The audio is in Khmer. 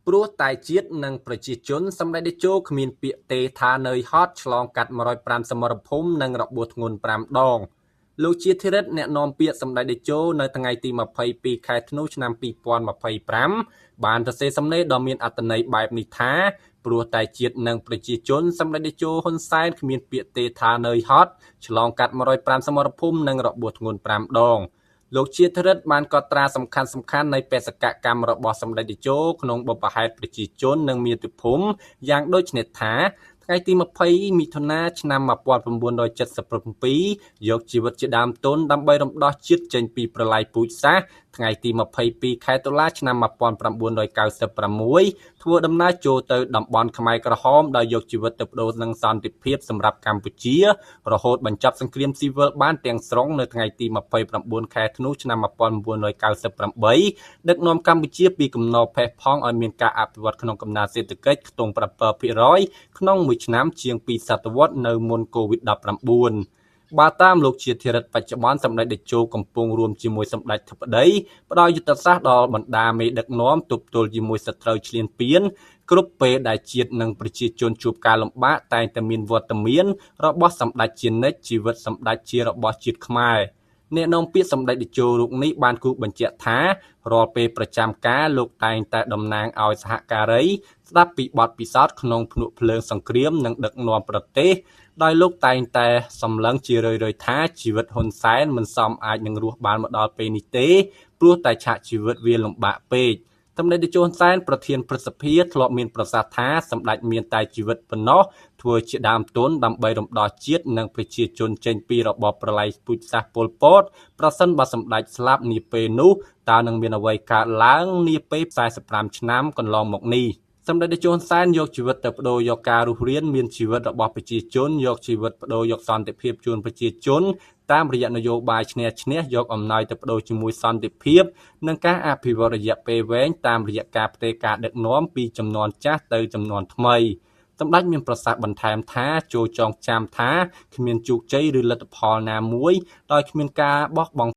ព្រោះតែជាតិនិងប្រជាជនសម្ដេចតេជោគ្មានពាក្យទេថានឿយហត់ឆ្លងកាត់105សមរភូមិនិងរបួសធ្ងន់5ដងលោកជាធិរិទ្ធអ្នកនាំពាក្យសម្ដេចតេជោនៅថ្ងៃទី22ខែធ្នូឆ្នាំ2025បានសរសេរសំណេរដ៏មានអត្ថន័យបែបនេះថាព្រោះតែជាតិនិងប្រជាជនសម្ដេចតេជោហ៊ុនសែនគ្មានពាក្យទេថានឿយហត់ឆ្លងកាត់105សមរភូមិនិងរបួសធ្ងន់5ដងលោកជាធិរិទ្ធបានកត់ត្រាសំខាន់នៃបេសកកម្មរបស់សម្ដេចតេជោក្នុងបុព្វហេតុប្រជាជននិងមាតុភូមិយ៉ាងដូចនេះថាថ្ងៃទី20មិថុនាឆ្នាំ1977យកជីវិតជាដើមទុនដើម្បីរំដោះជាតិចេញពីប្រល័យពូជសាសន៍ថ្ងៃទី22ខែតុលាឆ្នាំ1996ធ្វើដំណើរចូលទៅតំបន់ខ្មែរក្រហមដោយយកជីវិតទៅបដូរនឹងសន្តិភាពសម្រាប់កម្ពុជារហូតបញ្ចប់សង្គ្រាមស៊ីវិលបានទាំងស្រុងនៅថ្ងៃទី29ខែធ្នូឆ្នាំ1998ដឹកនាំកម្ពុជាពីគំនរផេះផង់ឲ្យមានការអភិវឌ្ឍក្នុងកំណើនសេដ្ឋកិច្ចខ្ទង់ 7% ក្នុងមួយឆ្នាំជាង2សតវត្សរ៍នៅមុន COVID-19 បើតាមលោកជាធិរិទ្ធបច្ចុប្បន្នសម្ដេចតេជោកំពុងរួមជាមួយសម្ដេចធិបតីផ្ដល់យុទ្ធសាស្ត្រដល់បណ្ដាមេដឹកនាំទប់ទល់ជាមួយសត្រូវឈ្លានពានគ្រប់ពេលដែលជាតិនិងប្រជាជនជួបការលំបាកតែងតែមានវត្តមានរបស់សម្ដេចជានិច្ចជីវិតសម្ដេចជារបស់ជាតិខ្មែរអ្នកនាំពាក្យសម្ដេចតេជោរូបនេះបានគូបញ្ជាក់ថារាល់ពេលប្រចាំការលោកតែងតែតំណាងឲ្យសហការីស្ដាប់ពីបទពិសោធន៍ក្នុងភ្នក់ភ្លើងសង្គ្រាមនិងដឹកនាំប្រទេសដោយលោកតែងតែសម្លឹងជារឿយៗថាជីវិតហ៊ុនសែនមិនសមអាចនឹងរស់បានមកដល់ពេលនេះទេព្រោះតែឆាកជីវិតវាលំបាកពេកសម្ដេចតេជោហ៊ុនសែនប្រធានព្រឹទ្ធសភាធ្លាប់មានប្រសាសន៍ថាសម្ដេចមានតែជីវិតប៉ុណ្ណោះធ្វើជាដើមទុនដើម្បីរំដោះជាតិនិងប្រជាជនចេញពីរបបប្រល័យពូជសាសន៍ប៉ុលពតប្រសិនបើសម្ដេចស្លាប់នាពេលនោះតើនឹងមានអ្វីកើតឡើងនាពេល45ឆ្នាំកន្លងមកនេះសម្ដេចតេជោហ៊ុនសែនយកជីវិតទៅបដូរយកការរស់រានមានជីវិតរបស់ប្រជាជនយកជីវិតបដូរយកសន្តិភាពជូនប្រជាជនតាមរយៈនយោបាយឈ្នះយកអំណាចទៅបដូរជាមួយសន្តិភាពនិងការអភិវឌ្ឍរយៈពេលវែងតាមរយៈការផ្ទេរការដឹកនាំពីជំនាន់ចាស់ទៅជំនាន់ថ្មីសម្ដេចមានប្រសាសន៍បន្ថែមថាចូលចងចាំថាគ្មានជោគជ័យឬលទ្ធផលណាមួយដោយគ្មានការបោះបង់